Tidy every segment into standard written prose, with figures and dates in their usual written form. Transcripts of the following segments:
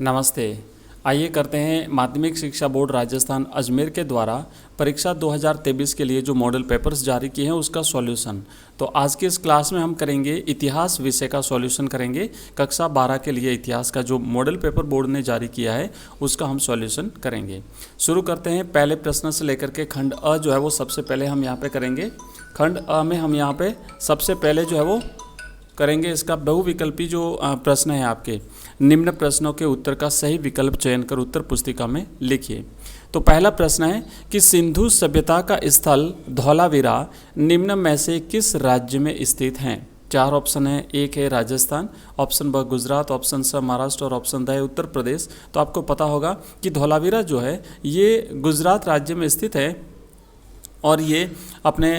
नमस्ते। आइए करते हैं माध्यमिक शिक्षा बोर्ड राजस्थान अजमेर के द्वारा परीक्षा 2023 के लिए जो मॉडल पेपर्स जारी किए हैं उसका सॉल्यूशन। तो आज की इस क्लास में हम करेंगे इतिहास विषय का सॉल्यूशन करेंगे। कक्षा 12 के लिए इतिहास का जो मॉडल पेपर बोर्ड ने जारी किया है उसका हम सॉल्यूशन करेंगे। शुरू करते हैं पहले प्रश्न से लेकर के खंड अ जो है वो सबसे पहले हम यहाँ पे करेंगे। खंड अ में हम यहाँ पे सबसे पहले जो है वो करेंगे इसका बहुविकल्पी जो प्रश्न है आपके निम्न प्रश्नों के उत्तर का सही विकल्प चयन कर उत्तर पुस्तिका में लिखिए। तो पहला प्रश्न है कि सिंधु सभ्यता का स्थल धौलावीरा निम्न में से किस राज्य में स्थित है। चार ऑप्शन है। एक है राजस्थान, ऑप्शन ब गुजरात, ऑप्शन स महाराष्ट्र और ऑप्शन द है उत्तर प्रदेश। तो आपको पता होगा कि धौलावीरा जो है ये गुजरात राज्य में स्थित है और ये अपने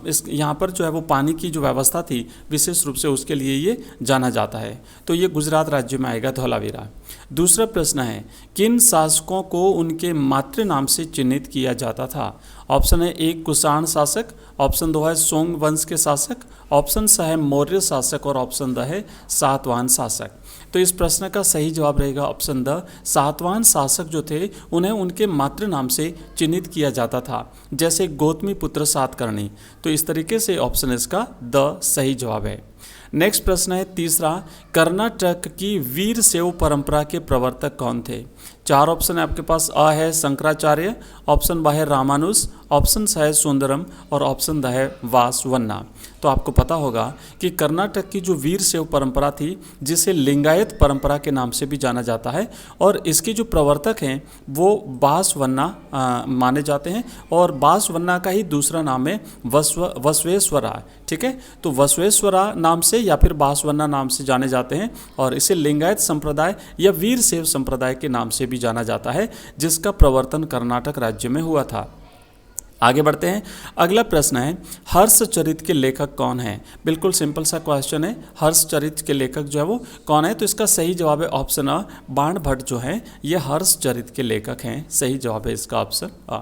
इस यहाँ पर जो है वो पानी की जो व्यवस्था थी विशेष रूप से उसके लिए ये जाना जाता है। तो ये गुजरात राज्य में आएगा धौलावीरा। दूसरा प्रश्न है किन शासकों को उनके मातृ नाम से चिन्हित किया जाता था। ऑप्शन है एक कुषाण शासक, ऑप्शन दो है सोंग वंश के शासक, ऑप्शन स है मौर्य शासक और ऑप्शन द है सातवाहन शासक। तो इस प्रश्न का सही जवाब रहेगा ऑप्शन द। सातवाहन शासक जो थे उन्हें उनके मातृ नाम से चिन्हित किया जाता था, जैसे गौतमी पुत्र सातकर्णी। तो इस तरीके से ऑप्शन इसका द सही जवाब है। नेक्स्ट प्रश्न है तीसरा, कर्नाटक की वीर शैव परंपरा के प्रवर्तक कौन थे। चार ऑप्शन है आपके पास। अ है शंकराचार्य, ऑप्शन ब है रामानुज, ऑप्शन स है सुंदरम और ऑप्शन द है वासवन्ना। तो आपको पता होगा कि कर्नाटक की जो वीर शैव परंपरा थी जिसे लिंगायत परंपरा के नाम से भी जाना जाता है और इसके जो प्रवर्तक हैं वो वासवन्ना माने जाते हैं और वासवन्ना का ही दूसरा नाम है बसवेश्वरा। ठीक है, तो बसवेश्वरा नाम से या फिर वासवन्ना नाम से जाने जाते हैं और इसे लिंगायत संप्रदाय या वीर शैव संप्रदाय के नाम से भी जाना जाता है, जिसका प्रवर्तन कर्नाटक राज्य में हुआ था। आगे बढ़ते हैं। अगला प्रश्न है हर्षचरित के लेखक कौन है। बिल्कुल सिंपल सा क्वेश्चन है, हर्षचरित के लेखक जो है वो कौन है। तो इसका सही जवाब है ऑप्शन अ, बाण भट्ट जो है ये हर्षचरित के लेखक हैं। सही जवाब है इसका ऑप्शन अ।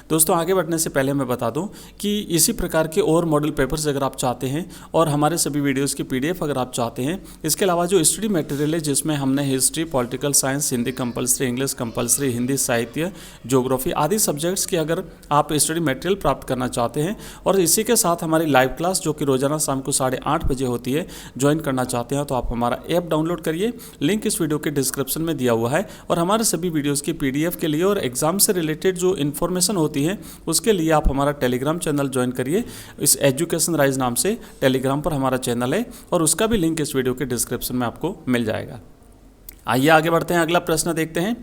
दोस्तों आगे बढ़ने से पहले मैं बता दूं कि इसी प्रकार के और मॉडल पेपर्स अगर आप चाहते हैं और हमारे सभी वीडियोस की पीडीएफ अगर आप चाहते हैं, इसके अलावा जो स्टडी मटेरियल है जिसमें हमने history, political science, Hindi compulsory, English compulsory, Hindi साहित्य, ज्योग्राफी आदि सब्जेक्ट्स की अगर आप स्टडी मटेरियल प्राप्त करना चाहते हैं और इसी के साथ हमारी लाइव क्लास जो कि रोजाना शाम को 8:30 बजे होती है ज्वाइन करना चाहते हैं तो आप हमारा ऐप डाउनलोड करिए। लिंक इस वीडियो के डिस्क्रिप्शन में दिया हुआ है और हमारे सभी वीडियोज़ की पीडीएफ के लिए और एग्जाम से रिलेटेड जो इन्फॉर्मेशन होती है उसके लिए आप हमारा टेलीग्राम चैनल ज्वाइन करिए। इस एजुकेशन राइज नाम से टेलीग्राम पर हमारा चैनल है और उसका भी लिंक इस वीडियो के डिस्क्रिप्शन में आपको मिल जाएगा। आइए आगे बढ़ते हैं, अगला प्रश्न देखते हैं।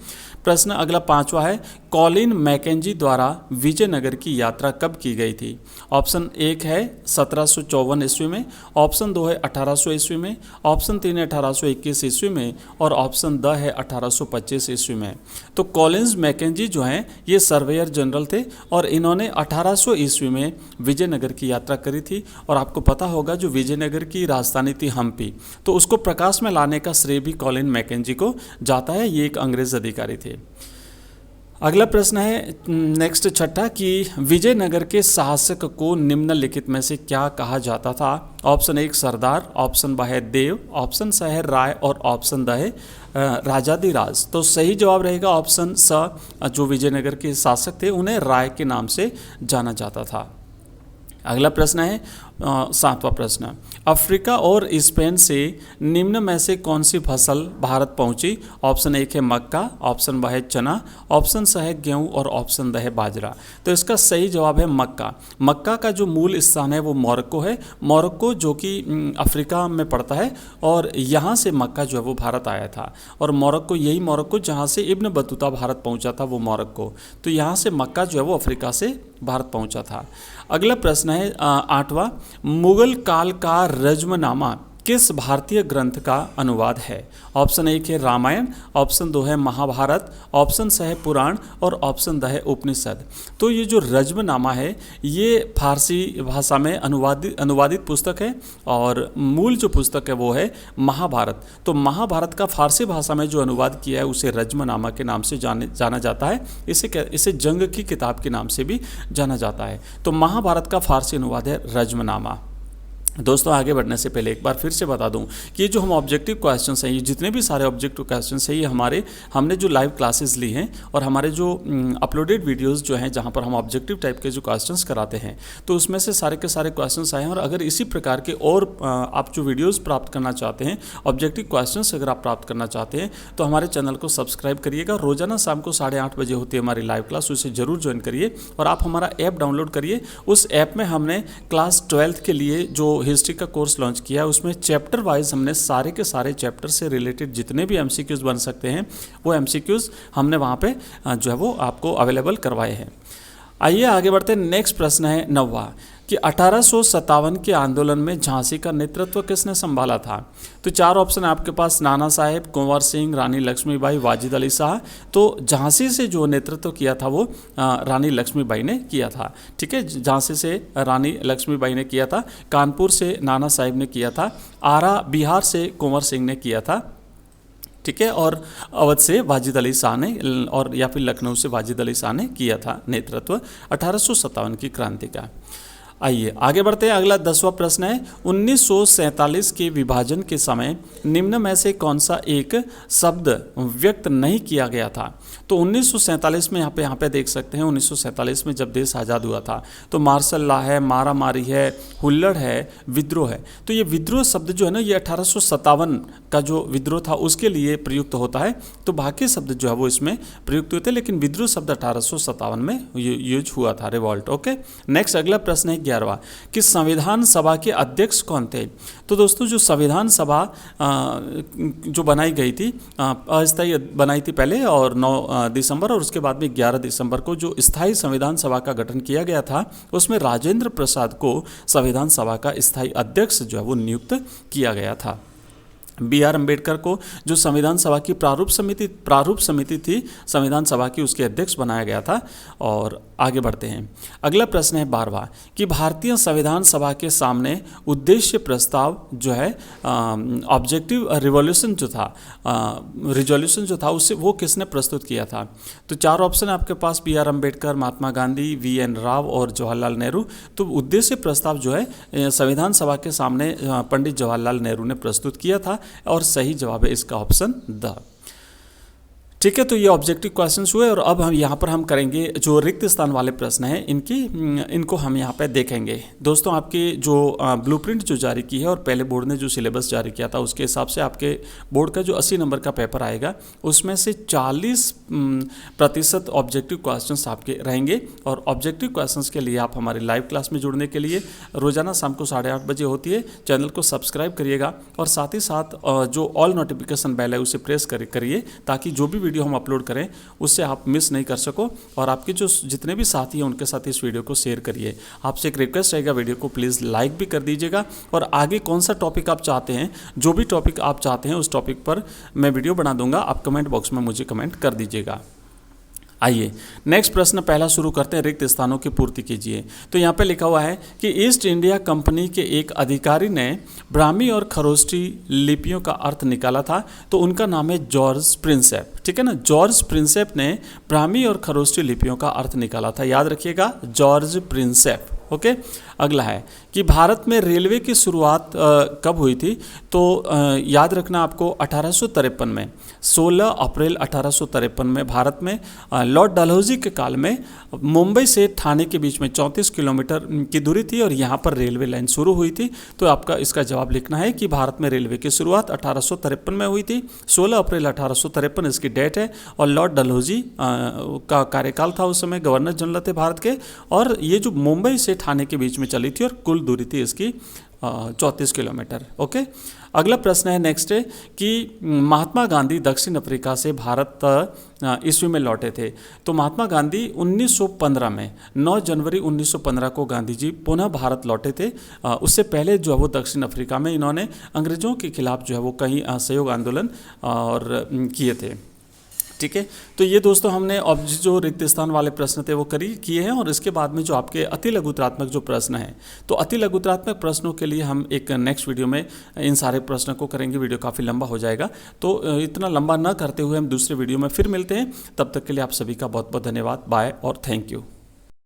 प्रश्न अगला पांचवा है कॉलिन मैकेंजी द्वारा विजयनगर की यात्रा कब की गई थी। ऑप्शन एक है 1754 ईस्वी में, ऑप्शन दो है 1800 ईस्वी में, ऑप्शन तीन है 1821 ईस्वी में और ऑप्शन द है 1825 ईस्वी में। तो कॉलिन्स मैकेंजी जो हैं ये सर्वेयर जनरल थे और इन्होंने 1800 ईस्वी में विजयनगर की यात्रा करी थी और आपको पता होगा जो विजयनगर की राजधानी थी हम्पी, तो उसको प्रकाश में लाने का श्रेय भी कॉलिन मैकेंजी को जाता है। ये एक अंग्रेज अधिकारी थे। अगला प्रश्न है नेक्स्ट छठा कि विजयनगर के शासक को निम्नलिखित में से क्या कहा जाता था। ऑप्शन एक सरदार, ऑप्शन ब है देव, ऑप्शन स है राय और ऑप्शन द है राजाधिराज। तो सही जवाब रहेगा ऑप्शन स, जो विजयनगर के शासक थे उन्हें राय के नाम से जाना जाता था। अगला प्रश्न है सातवां प्रश्न, अफ्रीका और स्पेन से निम्न में से कौन सी फसल भारत पहुंची। ऑप्शन एक है मक्का, ऑप्शन ब है चना, ऑप्शन स है गेहूं और ऑप्शन द है बाजरा। तो इसका सही जवाब है मक्का। मक्का का जो मूल स्थान है वो मोरक्को है। मोरक्को जो कि अफ्रीका में पड़ता है और यहाँ से मक्का जो है वो भारत आया था और मोरक्को यही मोरक्को जहाँ से इब्न बतूता भारत पहुँचा था वो मोरक्को। तो यहाँ से मक्का जो है वो अफ्रीका से भारत पहुँचा था। अगला प्रश्न है आठवां, मुगल काल का रज्मनामा किस भारतीय ग्रंथ का अनुवाद है। ऑप्शन एक है रामायण, ऑप्शन दो है महाभारत, ऑप्शन स है पुराण और ऑप्शन द है उपनिषद। तो ये जो रज्मनामा है ये फारसी भाषा में अनुवादित पुस्तक है और मूल जो पुस्तक है वो है महाभारत। तो महाभारत का फारसी भाषा में जो अनुवाद किया है उसे रज्मनामा के नाम से जाना जाता है। इसे जंग की किताब के नाम से भी जाना जाता है। तो महाभारत का फारसी अनुवाद है रज्मनामा। दोस्तों आगे बढ़ने से पहले एक बार फिर से बता दूं कि ये जो हम ऑब्जेक्टिव क्वेश्चंस हैं, ये जितने भी सारे ऑब्जेक्टिव क्वेश्चंस हैं, ये हमने जो लाइव क्लासेस ली हैं और हमारे जो अपलोडेड वीडियोस जो हैं जहां पर हम ऑब्जेक्टिव टाइप के जो क्वेश्चंस कराते हैं, तो उसमें से सारे के सारे क्वेश्चंस आए हैं। और अगर इसी प्रकार के और आप जो वीडियोज़ प्राप्त करना चाहते हैं, ऑब्जेक्टिव क्वेश्चंस अगर आप प्राप्त करना चाहते हैं, तो हमारे चैनल को सब्सक्राइब करिएगा। रोजाना शाम को 8:30 बजे होती है हमारी लाइव क्लास, उसे जरूर ज्वाइन करिए। और आप हमारा ऐप डाउनलोड करिए। उस ऐप में हमने क्लास 12th के लिए जो हिस्ट्री का कोर्स लॉन्च किया है, उसमें चैप्टर वाइज हमने सारे के सारे चैप्टर से रिलेटेड जितने भी एमसीक्यूज बन सकते हैं, वो एमसीक्यूज हमने वहाँ पे जो है वो आपको अवेलेबल करवाए हैं। आइए आगे बढ़ते हैं। नेक्स्ट प्रश्न है 9वां कि 1857 के आंदोलन में झांसी का नेतृत्व किसने संभाला था? तो 4 ऑप्शन है आपके पास, नाना साहेब, कुंवर सिंह, रानी लक्ष्मीबाई, वाजिद अली शाह। तो झांसी से जो नेतृत्व किया था वो रानी लक्ष्मीबाई ने किया था। ठीक है, झांसी से रानी लक्ष्मीबाई ने किया था, कानपुर से नाना साहेब ने किया था, आरा बिहार से कुंवर सिंह ने किया था, ठीक है, और अवध से वाजिद अली शाह ने, और या फिर लखनऊ से वाजिद अली शाह ने किया था नेतृत्व 1857 की क्रांति का। आइए आगे बढ़ते हैं। अगला 10वां प्रश्न है 1947 के विभाजन के समय निम्न में से कौन सा एक शब्द व्यक्त नहीं किया गया था? तो 1947 में यहाँ पे देख सकते हैं, 1947 में जब देश आज़ाद हुआ था तो मार्शल लॉ है, मारा मारी है, हुल्लड़ है, विद्रोह है। तो ये विद्रोह शब्द जो है ना, ये 1857 का जो विद्रोह था उसके लिए प्रयुक्त होता है। तो बाकी शब्द जो है वो इसमें प्रयुक्त हुए थे, लेकिन विद्रोह शब्द 1857 में यूज हुआ था, रिवॉल्ट। ओके, नेक्स्ट अगला प्रश्न है 11वां कि संविधान सभा के अध्यक्ष कौन थे? तो दोस्तों जो संविधान सभा जो बनाई गई थी, अस्थायी बनाई थी पहले, और 9 दिसंबर और उसके बाद में 11 दिसंबर को जो स्थायी संविधान सभा का गठन किया गया था, उसमें राजेंद्र प्रसाद को संविधान सभा का स्थायी अध्यक्ष जो है वो नियुक्त किया गया था। B.R. अम्बेडकर को जो संविधान सभा की प्रारूप समिति थी संविधान सभा की, उसके अध्यक्ष बनाया गया था। और आगे बढ़ते हैं। अगला प्रश्न है 12वां कि भारतीय संविधान सभा के सामने उद्देश्य प्रस्ताव जो है ऑब्जेक्टिव रिजोल्यूशन जो था उससे वो किसने प्रस्तुत किया था? तो 4 ऑप्शन है आपके पास, B.R. अम्बेडकर, महात्मा गांधी, V.N. राव और जवाहरलाल नेहरू। तो उद्देश्य प्रस्ताव जो है संविधान सभा के सामने पंडित जवाहरलाल नेहरू ने प्रस्तुत किया था, और सही जवाब है इसका ऑप्शन द। ठीक है, तो ये ऑब्जेक्टिव क्वेश्चंस हुए। और अब हम यहाँ पर हम करेंगे जो रिक्त स्थान वाले प्रश्न हैं, इनको हम यहाँ पे देखेंगे। दोस्तों आपकी जो ब्लूप्रिंट जो जारी की है और पहले बोर्ड ने जो सिलेबस जारी किया था उसके हिसाब से आपके बोर्ड का जो 80 नंबर का पेपर आएगा उसमें से 40% ऑब्जेक्टिव क्वेश्चंस आपके रहेंगे। और ऑब्जेक्टिव क्वेश्चंस के लिए आप हमारी लाइव क्लास में जुड़ने के लिए रोजाना शाम को 8:30 बजे होती है, चैनल को सब्सक्राइब करिएगा और साथ ही साथ जो ऑल नोटिफिकेशन बेल है उसे प्रेस करिए, ताकि जो भी वीडियो हम अपलोड करें उससे आप मिस नहीं कर सको। और आपके जो जितने भी साथी हैं उनके साथ इस वीडियो को शेयर करिए। आपसे एक रिक्वेस्ट रहेगा, वीडियो को प्लीज़ लाइक भी कर दीजिएगा। और आगे कौन सा टॉपिक आप चाहते हैं, जो भी टॉपिक आप चाहते हैं उस टॉपिक पर मैं वीडियो बना दूंगा, आप कमेंट बॉक्स में मुझे कमेंट कर दीजिएगा। आइए नेक्स्ट प्रश्न पहला शुरू करते हैं, रिक्त स्थानों की पूर्ति कीजिए। तो यहाँ पे लिखा हुआ है कि ईस्ट इंडिया कंपनी के एक अधिकारी ने ब्राह्मी और खरोष्टी लिपियों का अर्थ निकाला था, तो उनका नाम है जॉर्ज प्रिंसेप। ठीक है ना, जॉर्ज प्रिंसेप ने ब्राह्मी और खरोष्टी लिपियों का अर्थ निकाला था, याद रखिएगा, जॉर्ज प्रिंसेप। ओके, अगला है कि भारत में रेलवे की शुरुआत कब हुई थी? तो याद रखना आपको 1853 में, 16 अप्रैल 1853 में भारत में लॉर्ड डलहौजी के काल में मुंबई से ठाणे के बीच में 34 किलोमीटर की दूरी थी और यहाँ पर रेलवे लाइन शुरू हुई थी। तो आपका इसका जवाब लिखना है कि भारत में रेलवे की शुरुआत 1853 में हुई थी, 16 अप्रैल 1853 इसकी डेट है। और लॉर्ड डलहौजी का कार्यकाल था, उस समय गवर्नर जनरल थे भारत के। और ये जो मुंबई से ठाणे के बीच में चली थी और कुल दूरी थी इसकी 34 किलोमीटर। ओके, अगला प्रश्न है नेक्स्ट है कि महात्मा गांधी दक्षिण अफ्रीका से भारत ईस्वी में लौटे थे। तो महात्मा गांधी 1915 में 9 जनवरी 1915 को गांधी जी पुनः भारत लौटे थे। उससे पहले जो है वो दक्षिण अफ्रीका में इन्होंने अंग्रेज़ों के खिलाफ जो है वो कई असहयोग आंदोलन और किए थे। ठीक है, तो ये दोस्तों हमने अब जो रिक्त स्थान वाले प्रश्न थे वो किए हैं। और इसके बाद में जो आपके अति लघुत्रात्मक जो प्रश्न हैं, तो अति लघुत्रात्मक प्रश्नों के लिए हम एक नेक्स्ट वीडियो में इन सारे प्रश्नों को करेंगे। वीडियो काफ़ी लंबा हो जाएगा, तो इतना लंबा ना करते हुए हम दूसरे वीडियो में फिर मिलते हैं। तब तक के लिए आप सभी का बहुत बहुत धन्यवाद, बाय और थैंक यू।